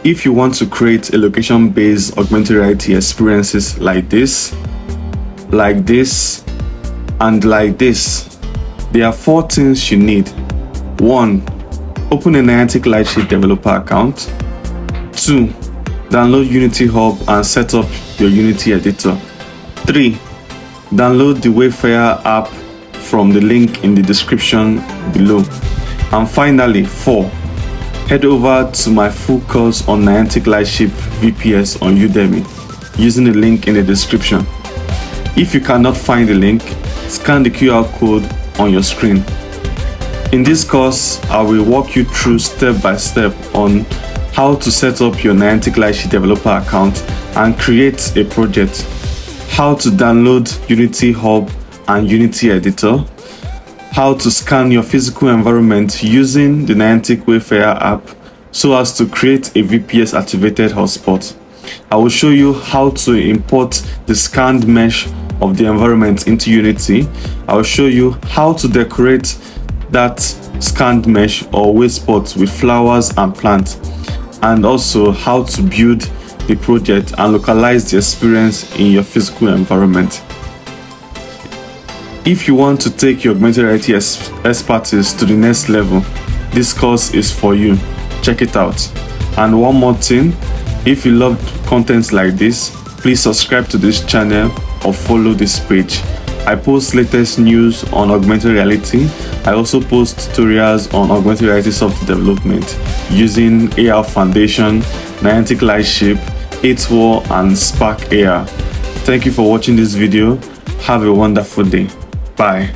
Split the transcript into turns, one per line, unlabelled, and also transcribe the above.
If you want to create a location-based augmented reality experiences like this, and like this, there are 4 things you need. 1. Open a Niantic Lightship developer account. 2. Download Unity Hub and set up your Unity editor. 3. Download the Wayfarer app from the link in the description below. And finally, 4. Head over to my full course on Niantic Lightship VPS on Udemy using the link in the description. If you cannot find the link, scan the QR code on your screen. In this course, I will walk you through step by step on how to set up your Niantic Lightship developer account and create a project, how to download Unity Hub and Unity Editor, how to scan your physical environment using the Niantic Wayfarer app so as to create a VPS activated hotspot. I will show you how to import the scanned mesh of the environment into Unity. I will show you how to decorate that scanned mesh or wayspot with flowers and plants, and also how to build the project and localize the experience in your physical environment. If you want to take your augmented reality expertise to the next level, this course is for you. Check it out. And one more thing, if you love content like this, please subscribe to this channel or follow this page. I post latest news on augmented reality. I also post tutorials on augmented reality software development using ARFoundation, Niantic Lightship, ARCore, and Spark AR. Thank you for watching this video. Have a wonderful day. Bye.